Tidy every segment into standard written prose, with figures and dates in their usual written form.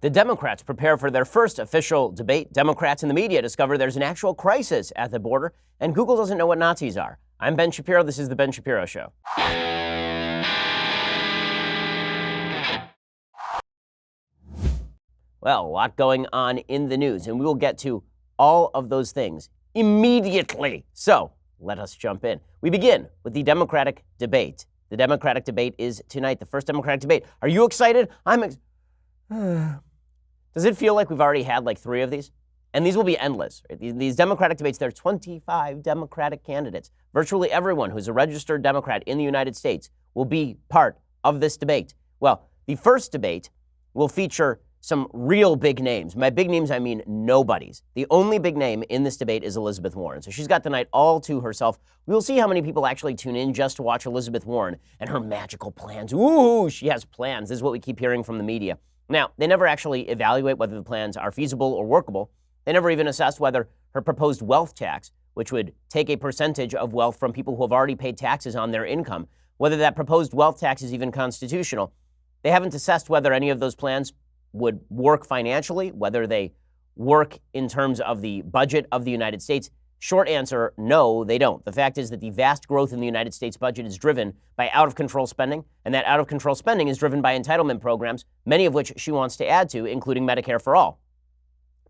The Democrats prepare for their first official debate. Democrats and the media discover there's an actual crisis at the border, and Google doesn't know what Nazis are. I'm Ben Shapiro. This is The Ben Shapiro Show. Well, a lot going on in the news, and we will get to all of those things immediately. So let us jump in. We begin with the Democratic debate. The Democratic debate is tonight, the first Democratic debate. Are you excited? Does it feel like we've already had like 3 of these? And these will be endless. Right? These Democratic debates, there are 25 Democratic candidates. Virtually everyone who's a registered Democrat in the United States will be part of this debate. Well, the first debate will feature some real big names. By big names, I mean nobodies. The only big name in this debate is Elizabeth Warren. So she's got the night all to herself. We'll see how many people actually tune in just to watch Elizabeth Warren and her magical plans. Ooh, she has plans. This is what we keep hearing from the media. Now, they never actually evaluate whether the plans are feasible or workable. They never even assessed whether her proposed wealth tax, which would take a percentage of wealth from people who have already paid taxes on their income, whether that proposed wealth tax is even constitutional. They haven't assessed whether any of those plans would work financially, whether they work in terms of the budget of the United States. Short answer, no, they don't. The fact is that the vast growth in the United States budget is driven by out-of-control spending, and that out-of-control spending is driven by entitlement programs, many of which she wants to add to, including Medicare for All.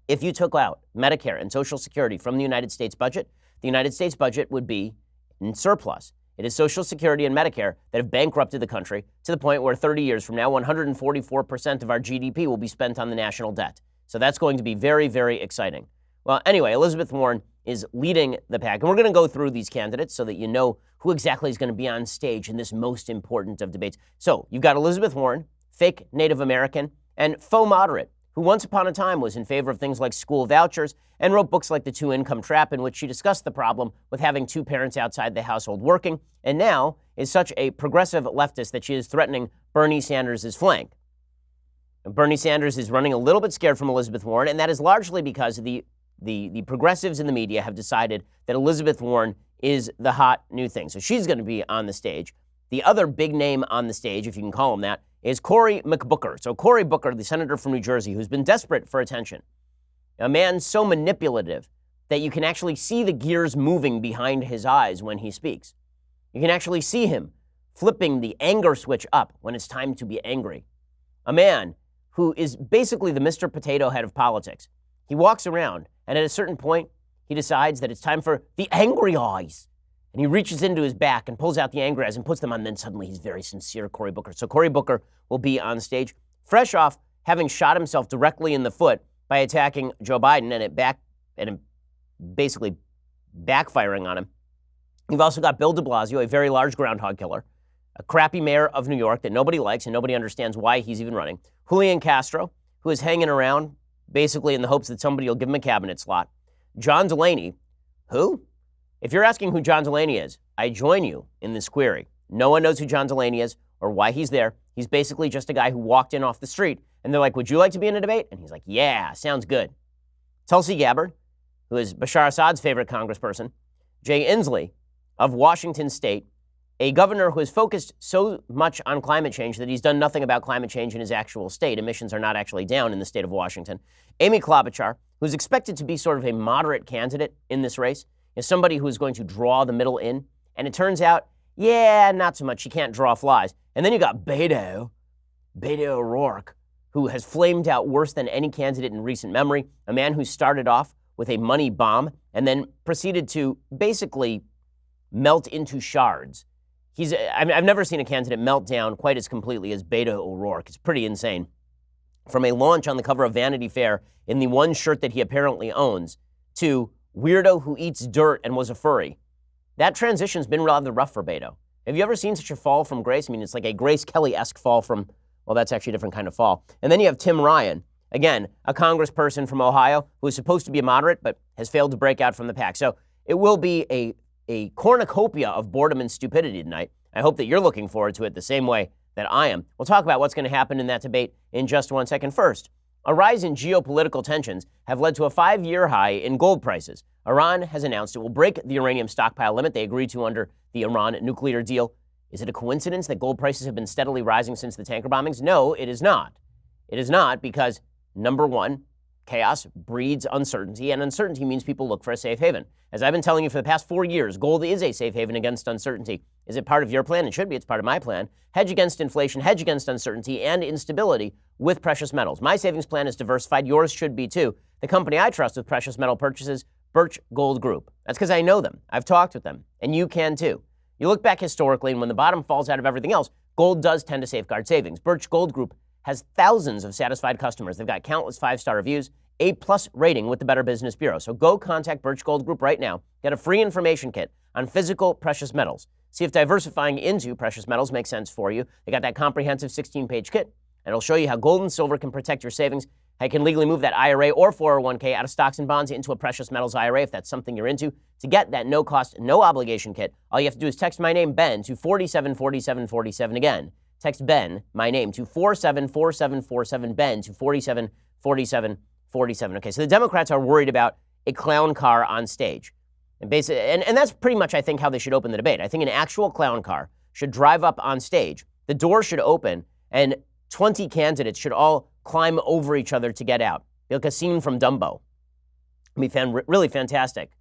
If you took out Medicare and Social Security from the United States budget, the United States budget would be in surplus. It is Social Security and Medicare that have bankrupted the country to the point where 30 years from now, 144% of our GDP will be spent on the national debt. So that's going to be very, very exciting. Well, anyway, Elizabeth Warren is leading the pack. And we're going to go through these candidates so that you know who exactly is going to be on stage in this most important of debates. So you've got Elizabeth Warren, fake Native American, and faux moderate, who once upon a time was in favor of things like school vouchers and wrote books like The Two-Income Trap, in which she discussed the problem with having 2 parents outside the household working, and now is such a progressive leftist that she is threatening Bernie Sanders' flank. And Bernie Sanders is running a little bit scared from Elizabeth Warren, and that is largely because the progressives in the media have decided that Elizabeth Warren is the hot new thing. So she's going to be on the stage. The other big name on the stage, if you can call him that, is Cory McBooker. So Cory Booker, the senator from New Jersey, who's been desperate for attention, a man so manipulative that you can actually see the gears moving behind his eyes when he speaks. You can actually see him flipping the anger switch up when it's time to be angry. A man who is basically the Mr. Potato Head of politics. He walks around, and at a certain point, he decides that it's time for the angry eyes. And he reaches into his back and pulls out the angry eyes and puts them on. And then suddenly he's very sincere, Cory Booker. So Cory Booker will be on stage, fresh off having shot himself directly in the foot by attacking Joe Biden and basically backfiring on him. You've also got Bill de Blasio, a very large groundhog killer, a crappy mayor of New York that nobody likes and nobody understands why he's even running. Julian Castro, who is hanging around basically in the hopes that somebody will give him a cabinet slot. John Delaney, who? If you're asking who John Delaney is, I join you in this query. No one knows who John Delaney is or why he's there. He's basically just a guy who walked in off the street, and they're like, would you like to be in a debate? And he's like, yeah, sounds good. Tulsi Gabbard, who is Bashar Assad's favorite congressperson. Jay Inslee of Washington State, a governor who has focused so much on climate change that he's done nothing about climate change in his actual state. Emissions are not actually down in the state of Washington. Amy Klobuchar, who's expected to be sort of a moderate candidate in this race, is somebody who is going to draw the middle in. And it turns out, yeah, not so much. She can't draw flies. And then you got Beto O'Rourke, who has flamed out worse than any candidate in recent memory, a man who started off with a money bomb and then proceeded to basically melt into shards. I've never seen a candidate melt down quite as completely as Beto O'Rourke. It's pretty insane. From a launch on the cover of Vanity Fair in the one shirt that he apparently owns to weirdo who eats dirt and was a furry. That transition's been rather rough for Beto. Have you ever seen such a fall from grace? I mean, it's like a Grace Kelly-esque fall from, well, that's actually a different kind of fall. And then you have Tim Ryan, again, a congressperson from Ohio who is supposed to be a moderate but has failed to break out from the pack. So it will be a cornucopia of boredom and stupidity tonight. I hope that you're looking forward to it the same way that I am. We'll talk about what's going to happen in that debate in just 1 second. First, a rise in geopolitical tensions have led to a 5-year high in gold prices. Iran has announced it will break the uranium stockpile limit they agreed to under the Iran nuclear deal. Is it a coincidence that gold prices have been steadily rising since the tanker bombings? No, it is not. It is not, because Number one, chaos breeds uncertainty, and uncertainty means people look for a safe haven. As I've been telling you for the past 4 years, gold is a safe haven against uncertainty. Is it part of your plan? It should be. It's part of my plan. Hedge against inflation, hedge against uncertainty and instability with precious metals. My savings plan is diversified. Yours should be too. The company I trust with precious metal purchases, Birch Gold Group. That's because I know them. I've talked with them, and you can too. You look back historically, and when the bottom falls out of everything else, gold does tend to safeguard savings. Birch Gold Group has thousands of satisfied customers. They've got countless 5-star reviews, A+ rating with the Better Business Bureau. So go contact Birch Gold Group right now. Get a free information kit on physical precious metals. See if diversifying into precious metals makes sense for you. They got that comprehensive 16-page kit, and it'll show you how gold and silver can protect your savings, how you can legally move that IRA or 401k out of stocks and bonds into a precious metals IRA if that's something you're into. To get that no-cost, no-obligation kit, all you have to do is text my name, Ben, to 474747 again. Text Ben, my name, to 474747, Ben, to 474747. Okay, so the Democrats are worried about a clown car on stage. And that's pretty much, I think, how they should open the debate. I think an actual clown car should drive up on stage, the door should open, and 20 candidates should all climb over each other to get out. Like a scene from Dumbo. It'd be really fantastic.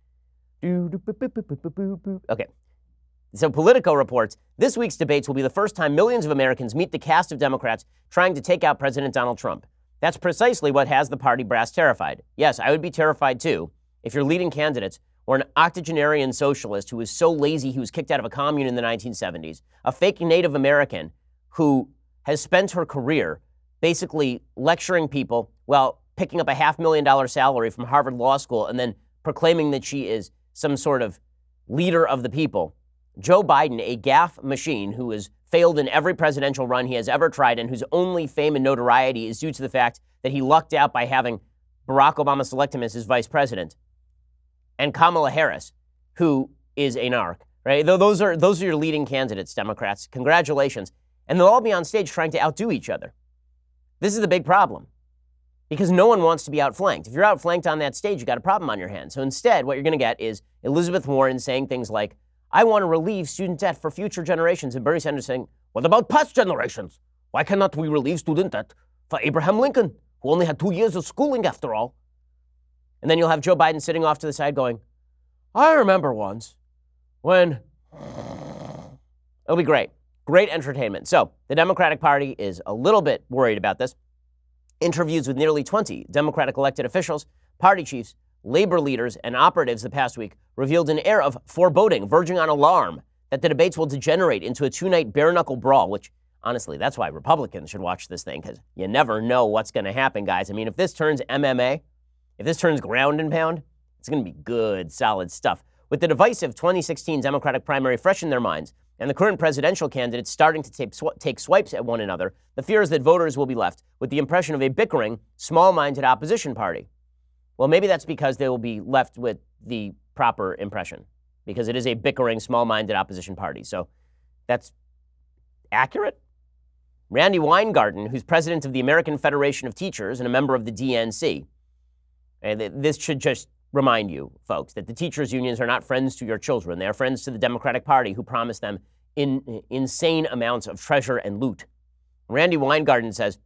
Okay. So Politico reports, this week's debates will be the first time millions of Americans meet the cast of Democrats trying to take out President Donald Trump. That's precisely what has the party brass terrified. Yes, I would be terrified too if your leading candidates were an octogenarian socialist who was so lazy he was kicked out of a commune in the 1970s, a fake Native American who has spent her career basically lecturing people while picking up a $500,000 salary from Harvard Law School and then proclaiming that she is some sort of leader of the people. Joe Biden, a gaffe machine who has failed in every presidential run he has ever tried and whose only fame and notoriety is due to the fact that he lucked out by having Barack Obama select him as his vice president. And Kamala Harris, who is a narc, right? Those are your leading candidates, Democrats. Congratulations. And they'll all be on stage trying to outdo each other. This is the big problem because no one wants to be outflanked. If you're outflanked on that stage, you got a problem on your hands. So instead, what you're going to get is Elizabeth Warren saying things like, I want to relieve student debt for future generations. And Bernie Sanders saying, what about past generations? Why cannot we relieve student debt for Abraham Lincoln, who only had 2 years of schooling after all? And then you'll have Joe Biden sitting off to the side going, I remember once when... It'll be great. Great entertainment. So the Democratic Party is a little bit worried about this. Interviews with nearly 20 Democratic elected officials, party chiefs, labor leaders, and operatives the past week revealed an air of foreboding, verging on alarm, that the debates will degenerate into a 2-night bare-knuckle brawl, which, honestly, that's why Republicans should watch this thing, because you never know what's going to happen, guys. I mean, if this turns MMA, if this turns ground and pound, it's going to be good, solid stuff. With the divisive 2016 Democratic primary fresh in their minds, and the current presidential candidates starting to take swipes at one another, the fear is that voters will be left with the impression of a bickering, small-minded opposition party. Well, maybe that's because they will be left with the proper impression, because it is a bickering, small-minded opposition party. So that's accurate. Randy Weingarten, who's president of the American Federation of Teachers and a member of the DNC, and this should just remind you, folks, that the teachers' unions are not friends to your children. They are friends to the Democratic Party, who promise them insane amounts of treasure and loot. Randy Weingarten says,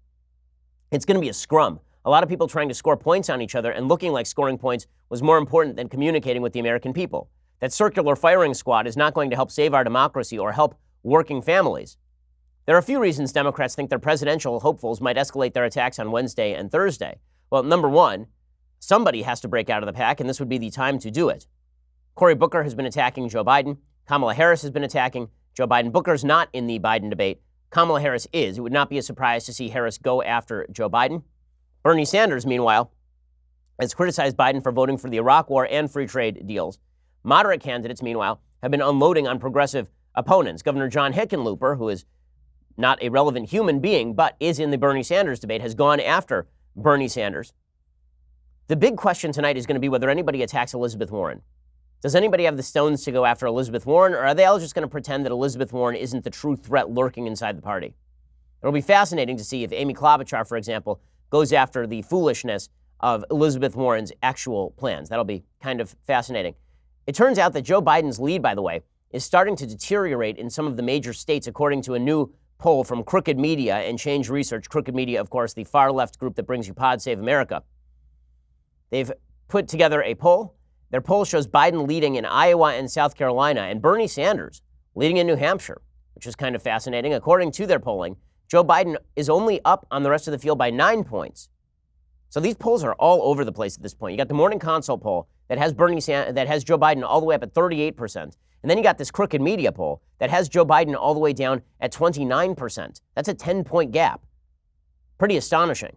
it's going to be a scrum. A lot of people trying to score points on each other, and looking like scoring points was more important than communicating with the American people. That circular firing squad is not going to help save our democracy or help working families. There are a few reasons Democrats think their presidential hopefuls might escalate their attacks on Wednesday and Thursday. Well, number one, somebody has to break out of the pack, and this would be the time to do it. Cory Booker has been attacking Joe Biden. Kamala Harris has been attacking Joe Biden. Booker's not in the Biden debate. Kamala Harris is. It would not be a surprise to see Harris go after Joe Biden. Bernie Sanders, meanwhile, has criticized Biden for voting for the Iraq War and free trade deals. Moderate candidates, meanwhile, have been unloading on progressive opponents. Governor John Hickenlooper, who is not a relevant human being, but is in the Bernie Sanders debate, has gone after Bernie Sanders. The big question tonight is going to be whether anybody attacks Elizabeth Warren. Does anybody have the stones to go after Elizabeth Warren, or are they all just going to pretend that Elizabeth Warren isn't the true threat lurking inside the party? It'll be fascinating to see if Amy Klobuchar, for example, goes after the foolishness of Elizabeth Warren's actual plans. That'll be kind of fascinating. It turns out that Joe Biden's lead, by the way, is starting to deteriorate in some of the major states, according to a new poll from Crooked Media and Change Research. Crooked Media, of course, the far-left group that brings you Pod Save America. They've put together a poll. Their poll shows Biden leading in Iowa and South Carolina, and Bernie Sanders leading in New Hampshire, which is kind of fascinating. According to their polling, Joe Biden is only up on the rest of the field by 9 points. So these polls are all over the place at this point. You got the Morning Consult poll that has Joe Biden all the way up at 38%. And then you got this Crooked Media poll that has Joe Biden all the way down at 29%. That's a 10-point gap. Pretty astonishing.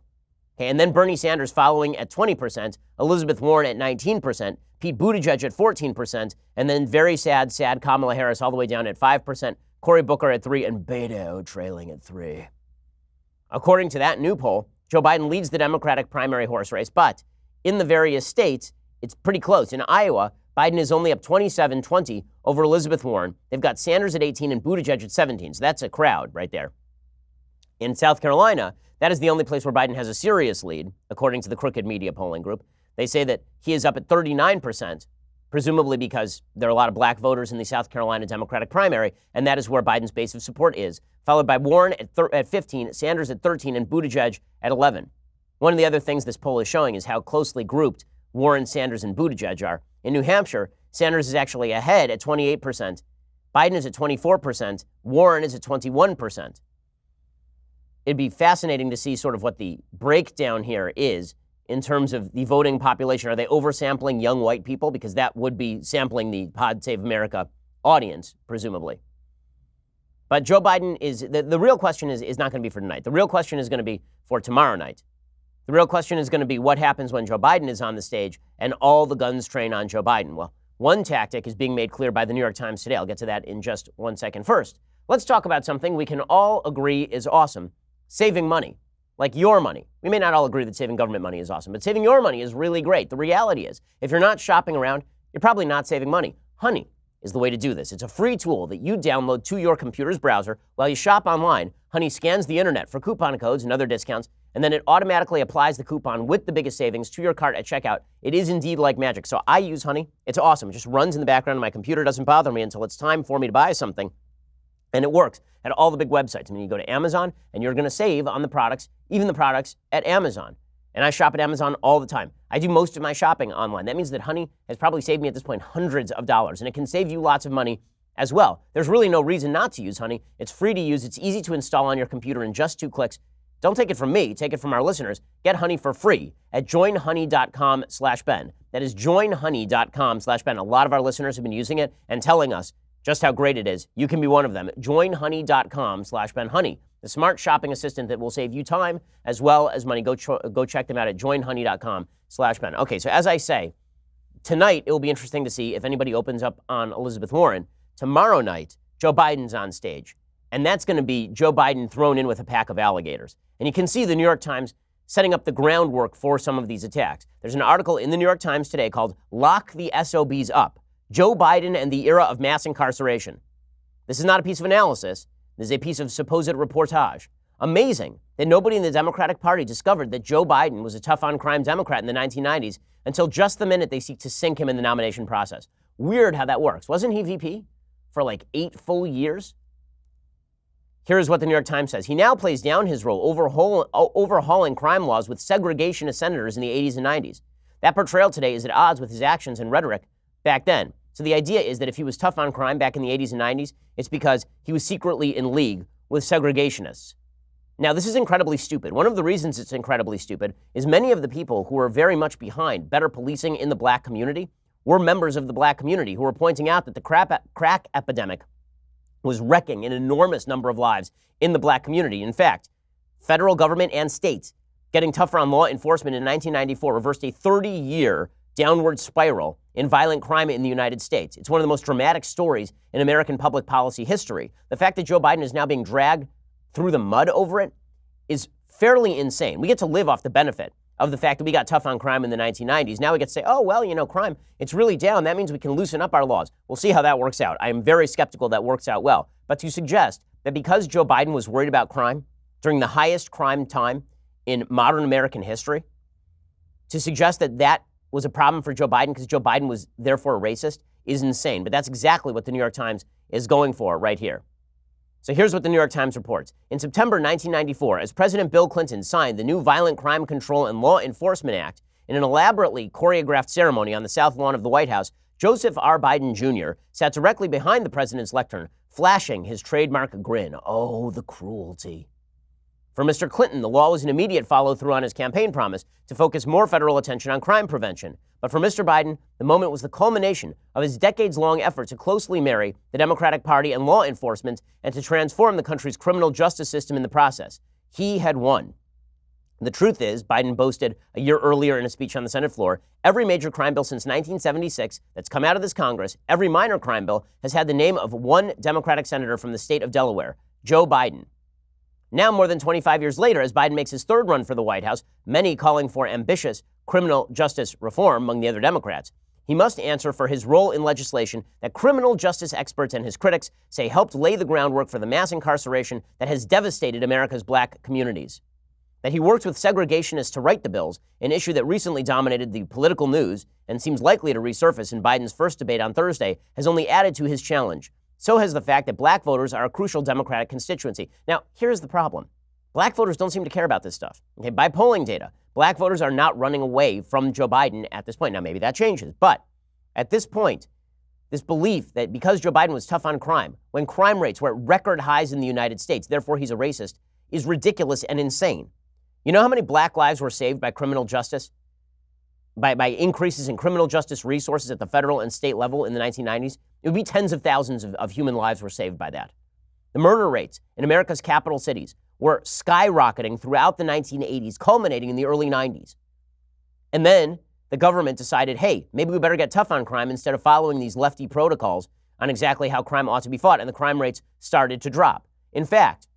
Okay, and then Bernie Sanders following at 20%, Elizabeth Warren at 19%, Pete Buttigieg at 14%, and then very sad Kamala Harris all the way down at 5%, Cory Booker at 3%, and Beto trailing at 3%. According to that new poll, Joe Biden leads the Democratic primary horse race, but in the various states, it's pretty close. In Iowa, Biden is only up 27-20 over Elizabeth Warren. They've got Sanders at 18 and Buttigieg at 17, so that's a crowd right there. In South Carolina, that is the only place where Biden has a serious lead, according to the Crooked Media polling group. They say that he is up at 39%, presumably because there are a lot of black voters in the South Carolina Democratic primary, and that is where Biden's base of support is, followed by Warren at 15, Sanders at 13, and Buttigieg at 11. One of the other things this poll is showing is how closely grouped Warren, Sanders, and Buttigieg are. In New Hampshire, Sanders is actually ahead at 28%, Biden is at 24%, Warren is at 21%. It'd be fascinating to see sort of what the breakdown here is in terms of the voting population. Are they oversampling young white people? Because that would be sampling the Pod Save America audience, presumably. But Joe Biden is, the real question is not going to be for tonight. The real question is going to be for tomorrow night. The real question is going to be what happens when Joe Biden is on the stage and all the guns train on Joe Biden. Well, one tactic is being made clear by the New York Times today. I'll get to that in just 1 second. First, let's talk about something we can all agree is awesome. Saving money, like your money. We may not all agree that saving government money is awesome, but saving your money is really great. The reality is, if you're not shopping around, you're probably not saving money. Honey is the way to do this. It's a free tool that you download to your computer's browser while you shop online. Honey scans the internet for coupon codes and other discounts, and then it automatically applies the coupon with the biggest savings to your cart at checkout. It is indeed like magic. So I use Honey. It's awesome. It just runs in the background. My computer doesn't bother me until it's time for me to buy something. And it works at all the big websites. I mean, you go to Amazon, and you're going to save on the products, even the products at Amazon. And I shop at Amazon all the time. I do most of my shopping online. That means that Honey has probably saved me at this point hundreds of dollars, and it can save you lots of money as well. There's really no reason not to use Honey. It's free to use. It's easy to install on your computer in just 2 clicks. Don't take it from me. Take it from our listeners. Get Honey for free at joinhoney.com/Ben. That is joinhoney.com/Ben. A lot of our listeners have been using it and telling us just how great it is. You can be one of them. Joinhoney.com/Ben. Honey, the smart shopping assistant that will save you time as well as money. Go check them out at joinhoney.com/Ben. Okay, so as I say, tonight it will be interesting to see if anybody opens up on Elizabeth Warren. Tomorrow night, Joe Biden's on stage. And that's going to be Joe Biden thrown in with a pack of alligators. And you can see the New York Times setting up the groundwork for some of these attacks. There's an article in the New York Times today called "Lock the SOBs Up, Joe Biden and the Era of Mass Incarceration." This is not a piece of analysis. This is a piece of supposed reportage. Amazing that nobody in the Democratic Party discovered that Joe Biden was a tough-on-crime Democrat in the 1990s until just the minute they seek to sink him in the nomination process. Weird how that works. Wasn't he VP for like 8 full years? Here's what the New York Times says. He now plays down his role, overhauling crime laws with segregationist senators in the 80s and 90s. That portrayal today is at odds with his actions and rhetoric back then. So the idea is that if he was tough on crime back in the 80s and 90s, it's because he was secretly in league with segregationists. Now, this is incredibly stupid. One of the reasons it's incredibly stupid is many of the people who are very much behind better policing in the black community were members of the black community who were pointing out that the crack epidemic was wrecking an enormous number of lives in the black community. In fact, federal government and states getting tougher on law enforcement in 1994 reversed a 30-year downward spiral in violent crime in the United States. It's one of the most dramatic stories in American public policy history. The fact that Joe Biden is now being dragged through the mud over it is fairly insane. We get to live off the benefit of the fact that we got tough on crime in the 1990s. Now we get to say, oh, well, crime, it's really down. That means we can loosen up our laws. We'll see how that works out. I am very skeptical that works out well. But to suggest that because Joe Biden was worried about crime during the highest crime time in modern American history, to suggest that that was a problem for Joe Biden because Joe Biden was therefore a racist is insane. But that's exactly what the New York Times is going for right here. So here's what the New York Times reports. In September 1994, as President Bill Clinton signed the new Violent Crime Control and Law Enforcement Act in an elaborately choreographed ceremony on the South Lawn of the White House, Joseph R. Biden Jr. sat directly behind the president's lectern, flashing his trademark grin. Oh, the cruelty. For Mr. Clinton, the law was an immediate follow-through on his campaign promise to focus more federal attention on crime prevention. But for Mr. Biden, the moment was the culmination of his decades-long effort to closely marry the Democratic Party and law enforcement and to transform the country's criminal justice system in the process. He had won. The truth is, Biden boasted a year earlier in a speech on the Senate floor, every major crime bill since 1976 that's come out of this Congress, every minor crime bill, has had the name of one Democratic senator from the state of Delaware, Joe Biden. Now, more than 25 years later, as Biden makes his third run for the White House, many calling for ambitious criminal justice reform among the other Democrats, he must answer for his role in legislation that criminal justice experts and his critics say helped lay the groundwork for the mass incarceration that has devastated America's black communities. That he worked with segregationists to write the bills, an issue that recently dominated the political news and seems likely to resurface in Biden's first debate on Thursday, has only added to his challenge. So has the fact that black voters are a crucial Democratic constituency. Now, here's the problem. Black voters don't seem to care about this stuff. Okay, by polling data, black voters are not running away from Joe Biden at this point. Now, maybe that changes. But at this point, this belief that because Joe Biden was tough on crime, when crime rates were at record highs in the United States, therefore he's a racist, is ridiculous and insane. You know how many black lives were saved by criminal justice? By increases in criminal justice resources at the federal and state level in the 1990s? It would be tens of thousands of human lives were saved by that. The murder rates in America's capital cities were skyrocketing throughout the 1980s, culminating in the early 90s. And then the government decided, hey, maybe we better get tough on crime instead of following these lefty protocols on exactly how crime ought to be fought, and the crime rates started to drop. In fact,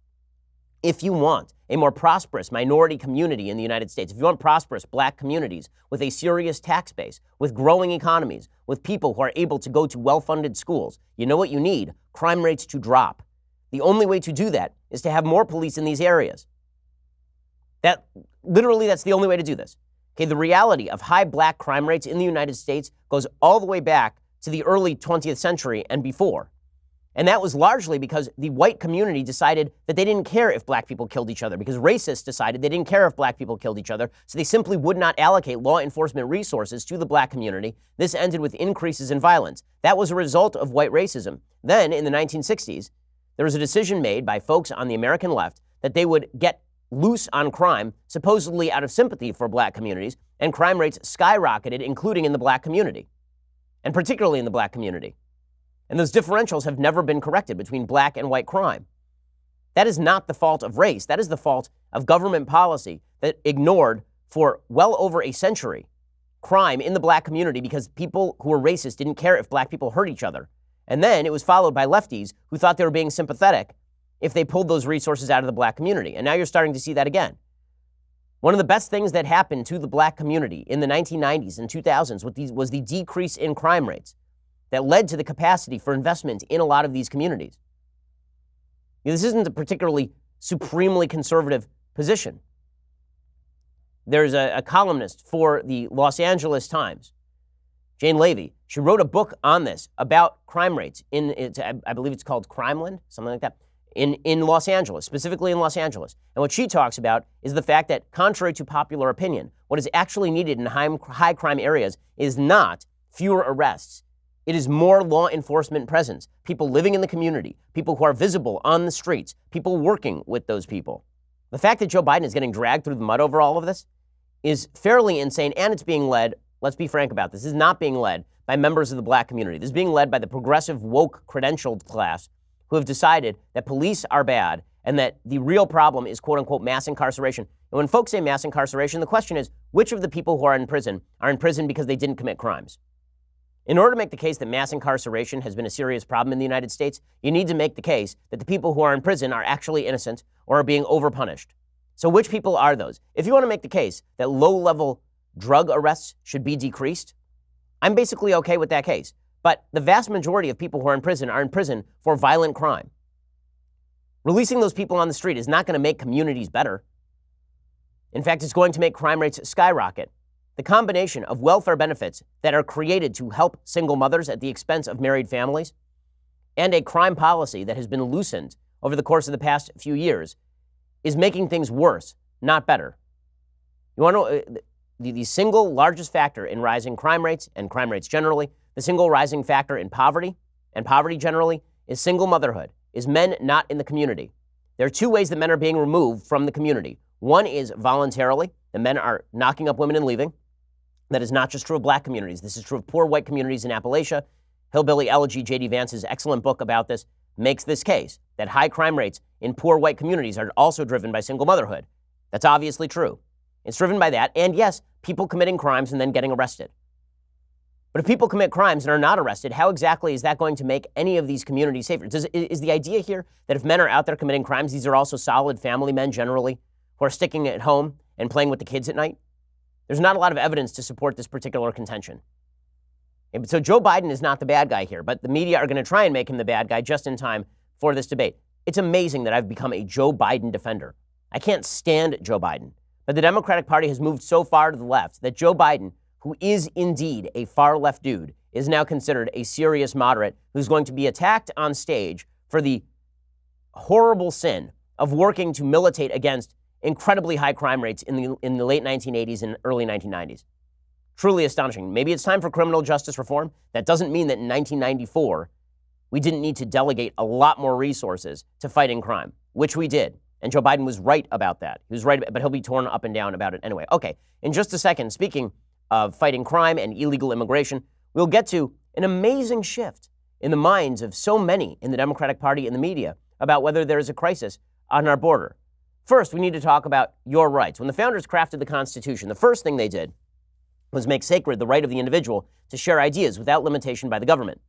if you want a more prosperous minority community in the United States, if you want prosperous black communities with a serious tax base, with growing economies, with people who are able to go to well-funded schools, you know what you need? Crime rates to drop. The only way to do that is to have more police in these areas. That's the only way to do this. Okay, the reality of high black crime rates in the United States goes all the way back to the early 20th century and before. And that was largely because the white community decided that they didn't care if black people killed each other, because racists decided they didn't care if black people killed each other, so they simply would not allocate law enforcement resources to the black community. This ended with increases in violence. That was a result of white racism. Then, in the 1960s, there was a decision made by folks on the American left that they would get loose on crime, supposedly out of sympathy for black communities, and crime rates skyrocketed, including in the black community, and particularly in the black community. And those differentials have never been corrected between black and white crime. That is not the fault of race. That is the fault of government policy that ignored for well over a century crime in the black community because people who were racist didn't care if black people hurt each other. And then it was followed by lefties who thought they were being sympathetic if they pulled those resources out of the black community. And now you're starting to see that again. One of the best things that happened to the black community in the 1990s and 2000s was the decrease in crime rates that led to the capacity for investment in a lot of these communities. This isn't a particularly supremely conservative position. There's a columnist for the Los Angeles Times, Jane Levy. She wrote a book on this about crime rates I believe it's called Crimeland, something like that, in Los Angeles, specifically in Los Angeles. And what she talks about is the fact that, contrary to popular opinion, what is actually needed in high crime areas is not fewer arrests. It is more law enforcement presence, people living in the community, people who are visible on the streets, people working with those people. The fact that Joe Biden is getting dragged through the mud over all of this is fairly insane, and it's being led, let's be frank about this, is not being led by members of the black community. This is being led by the progressive, woke, credentialed class who have decided that police are bad and that the real problem is, quote unquote, mass incarceration. And when folks say mass incarceration, the question is, which of the people who are in prison because they didn't commit crimes? In order to make the case that mass incarceration has been a serious problem in the United States, you need to make the case that the people who are in prison are actually innocent or are being overpunished. So which people are those? If you want to make the case that low-level drug arrests should be decreased, I'm basically okay with that case. But the vast majority of people who are in prison for violent crime. Releasing those people on the street is not going to make communities better. In fact, it's going to make crime rates skyrocket. The combination of welfare benefits that are created to help single mothers at the expense of married families and a crime policy that has been loosened over the course of the past few years is making things worse, not better. You want to know the single largest factor in rising crime rates and crime rates generally, the single rising factor in poverty and poverty generally is single motherhood, is men not in the community. There are two ways that men are being removed from the community. One is voluntarily. The men are knocking up women and leaving. That is not just true of black communities. This is true of poor white communities in Appalachia. Hillbilly Elegy, J.D. Vance's excellent book about this, makes this case that high crime rates in poor white communities are also driven by single motherhood. That's obviously true. It's driven by that, and yes, people committing crimes and then getting arrested. But if people commit crimes and are not arrested, how exactly is that going to make any of these communities safer? Is the idea here that if men are out there committing crimes, these are also solid family men generally who are sticking at home and playing with the kids at night? There's not a lot of evidence to support this particular contention. So Joe Biden is not the bad guy here, but the media are going to try and make him the bad guy just in time for this debate. It's amazing that I've become a Joe Biden defender. I can't stand Joe Biden, but the Democratic Party has moved so far to the left that Joe Biden, who is indeed a far left dude, is now considered a serious moderate who's going to be attacked on stage for the horrible sin of working to militate against incredibly high crime rates in the late 1980s and early 1990s. Truly astonishing. Maybe it's time for criminal justice reform. That doesn't mean that in 1994, we didn't need to delegate a lot more resources to fighting crime, which we did. And Joe Biden was right about that. He was right, but he'll be torn up and down about it anyway. Okay, in just a second, speaking of fighting crime and illegal immigration, we'll get to an amazing shift in the minds of so many in the Democratic Party and the media about whether there is a crisis on our border. First, we need to talk about your rights. When the founders crafted the Constitution, the first thing they did was make sacred the right of the individual to share ideas without limitation by the government.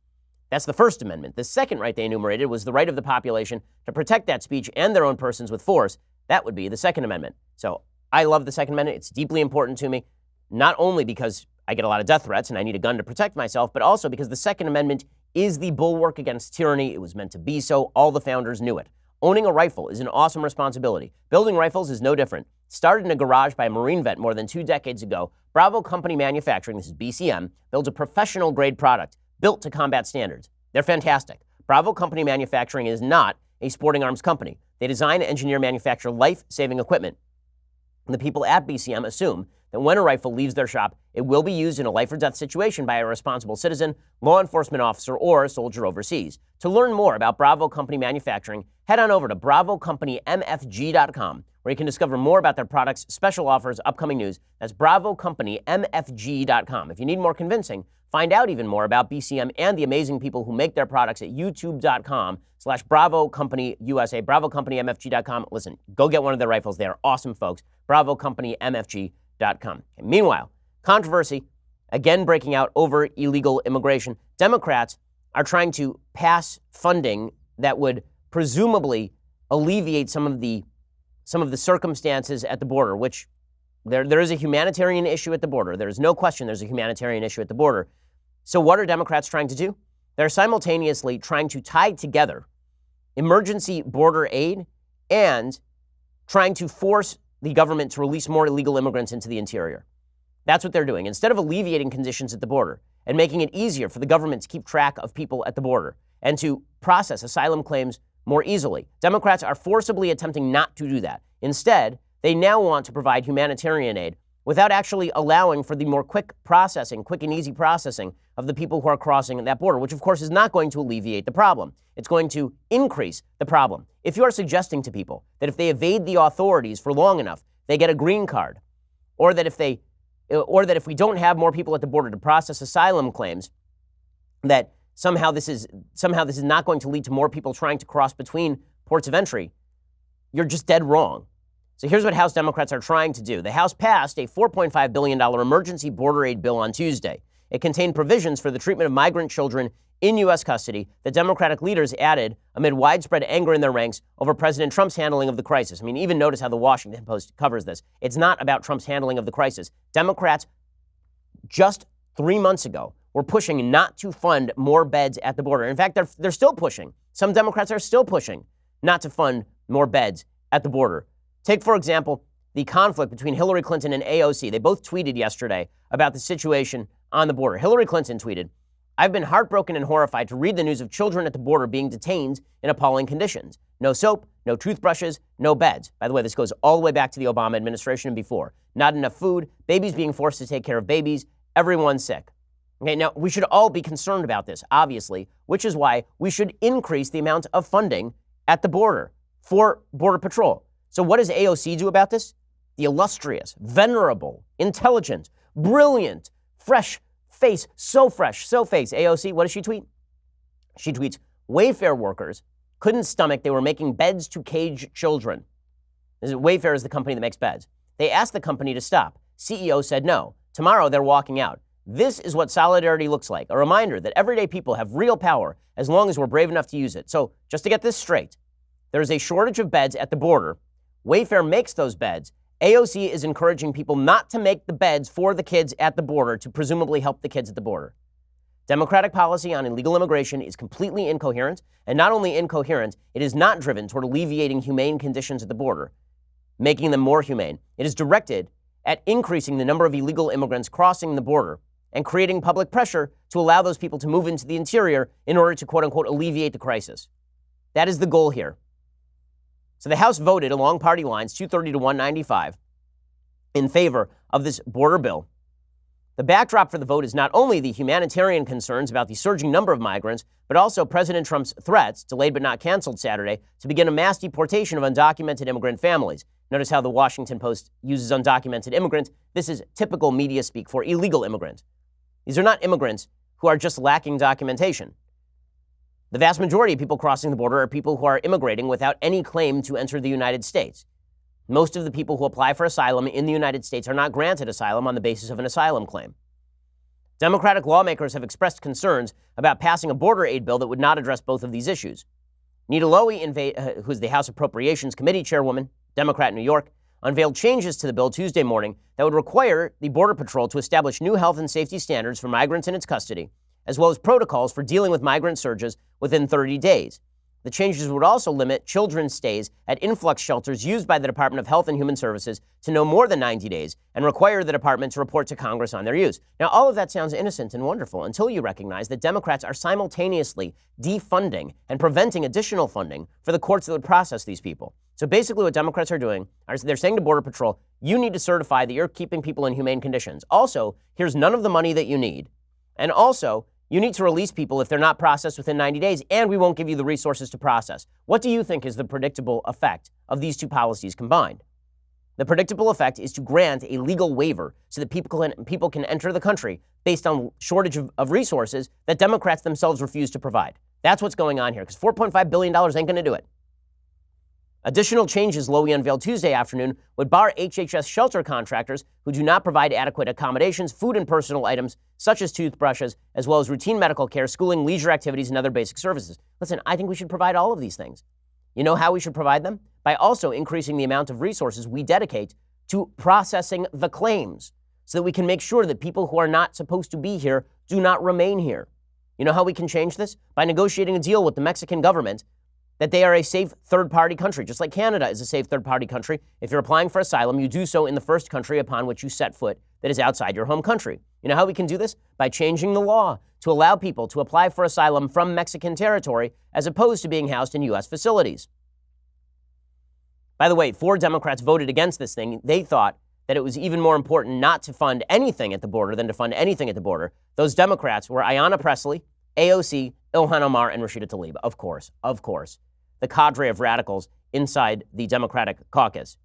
That's the First Amendment. The second right they enumerated was the right of the population to protect that speech and their own persons with force. That would be the Second Amendment. So I love the Second Amendment. It's deeply important to me, not only because I get a lot of death threats and I need a gun to protect myself, but also because the Second Amendment is the bulwark against tyranny. It was meant to be so. All the founders knew it. Owning a rifle is an awesome responsibility. Building rifles is no different. Started in a garage by a Marine vet more than 2 decades ago, Bravo Company Manufacturing, this is BCM, builds a professional-grade product built to combat standards. They're fantastic. Bravo Company Manufacturing is not a sporting arms company. They design, engineer, manufacture life-saving equipment. And the people at BCM assume that when a rifle leaves their shop, it will be used in a life-or-death situation by a responsible citizen, law enforcement officer, or a soldier overseas. To learn more about Bravo Company Manufacturing, head on over to BravoCompanyMFG.com, where you can discover more about their products, special offers, upcoming news. That's BravoCompanyMFG.com. If you need more convincing, find out even more about BCM and the amazing people who make their products at YouTube.com/BravoCompanyUSA, BravoCompanyMFG.com. Listen, go get one of their rifles. They are awesome folks. BravoCompanyMFG.com. Okay, meanwhile, controversy, again breaking out over illegal immigration. Democrats are trying to pass funding that would presumably alleviate some of the circumstances at the border, which there is a humanitarian issue at the border. There is no question there's a humanitarian issue at the border. So what are Democrats trying to do? They're simultaneously trying to tie together emergency border aid and trying to force the government to release more illegal immigrants into the interior. That's what they're doing. Instead of alleviating conditions at the border and making it easier for the government to keep track of people at the border and to process asylum claims more easily, Democrats are forcibly attempting not to do that. Instead, they now want to provide humanitarian aid without actually allowing for the more quick and easy processing of the people who are crossing that border, which of course is not going to alleviate the problem. It's going to increase the problem. If you are suggesting to people that if they evade the authorities for long enough, they get a green card, or that if we don't have more people at the border to process asylum claims, that somehow this is not going to lead to more people trying to cross between ports of entry, you're just dead wrong. So here's what House Democrats are trying to do. The House passed a $4.5 billion emergency border aid bill on Tuesday. It contained provisions for the treatment of migrant children in U.S. custody that Democratic leaders added amid widespread anger in their ranks over President Trump's handling of the crisis. I mean, even notice how the Washington Post covers this. It's not about Trump's handling of the crisis. Democrats just 3 months ago were pushing not to fund more beds at the border. In fact, they're still pushing. Some Democrats are still pushing not to fund more beds at the border. Take, for example, the conflict between Hillary Clinton and AOC. They both tweeted yesterday about the situation on the border. Hillary Clinton tweeted, I've been heartbroken and horrified to read the news of children at the border being detained in appalling conditions. No soap, no toothbrushes, no beds. By the way, this goes all the way back to the Obama administration and before. Not enough food, babies being forced to take care of babies, everyone sick. Okay, now we should all be concerned about this, obviously, which is why we should increase the amount of funding at the border for Border Patrol. So what does AOC do about this? The illustrious, venerable, intelligent, brilliant, fresh face, so fresh, so face. AOC, what does she tweet? She tweets, Wayfair workers couldn't stomach they were making beds to cage children. Wayfair is the company that makes beds. They asked the company to stop. CEO said no. Tomorrow they're walking out. This is what solidarity looks like. A reminder that everyday people have real power as long as we're brave enough to use it. So just to get this straight, there is a shortage of beds at the border. Wayfair makes those beds. AOC is encouraging people not to make the beds for the kids at the border to presumably help the kids at the border. Democratic policy on illegal immigration is completely incoherent, and not only incoherent, it is not driven toward alleviating humane conditions at the border, making them more humane. It is directed at increasing the number of illegal immigrants crossing the border and creating public pressure to allow those people to move into the interior in order to, quote unquote, alleviate the crisis. That is the goal here. So the House voted along party lines, 230 to 195, in favor of this border bill. The backdrop for the vote is not only the humanitarian concerns about the surging number of migrants, but also President Trump's threats, delayed but not canceled Saturday, to begin a mass deportation of undocumented immigrant families. Notice how the Washington Post uses undocumented immigrant. This is typical media speak for illegal immigrant. These are not immigrants who are just lacking documentation. The vast majority of people crossing the border are people who are immigrating without any claim to enter the United States. Most of the people who apply for asylum in the United States are not granted asylum on the basis of an asylum claim. Democratic lawmakers have expressed concerns about passing a border aid bill that would not address both of these issues. Nita Lowey, who's the House Appropriations Committee chairwoman, Democrat in New York, unveiled changes to the bill Tuesday morning that would require the Border Patrol to establish new health and safety standards for migrants in its custody, as well as protocols for dealing with migrant surges within 30 days. The changes would also limit children's stays at influx shelters used by the Department of Health and Human Services to no more than 90 days and require the department to report to Congress on their use. Now, all of that sounds innocent and wonderful until you recognize that Democrats are simultaneously defunding and preventing additional funding for the courts that would process these people. So basically what Democrats are doing is they're saying to Border Patrol, you need to certify that you're keeping people in humane conditions. Also, here's none of the money that you need. And also, you need to release people if they're not processed within 90 days, and we won't give you the resources to process. What do you think is the predictable effect of these two policies combined? The predictable effect is to grant a legal waiver so that people can enter the country based on shortage of resources that Democrats themselves refuse to provide. That's what's going on here, because $4.5 billion ain't going to do it. Additional changes Lowey unveiled Tuesday afternoon would bar HHS shelter contractors who do not provide adequate accommodations, food and personal items, such as toothbrushes, as well as routine medical care, schooling, leisure activities, and other basic services. Listen, I think we should provide all of these things. You know how we should provide them? By also increasing the amount of resources we dedicate to processing the claims so that we can make sure that people who are not supposed to be here do not remain here. You know how we can change this? By negotiating a deal with the Mexican government that they are a safe third-party country, just like Canada is a safe third-party country. If you're applying for asylum, you do so in the first country upon which you set foot that is outside your home country. You know how we can do this? By changing the law to allow people to apply for asylum from Mexican territory as opposed to being housed in U.S. facilities. By the way, 4 Democrats voted against this thing. They thought that it was even more important not to fund anything at the border than to fund anything at the border. Those Democrats were Ayanna Pressley, AOC, Ilhan Omar, and Rashida Tlaib. Of course. The cadre of radicals inside the Democratic caucus.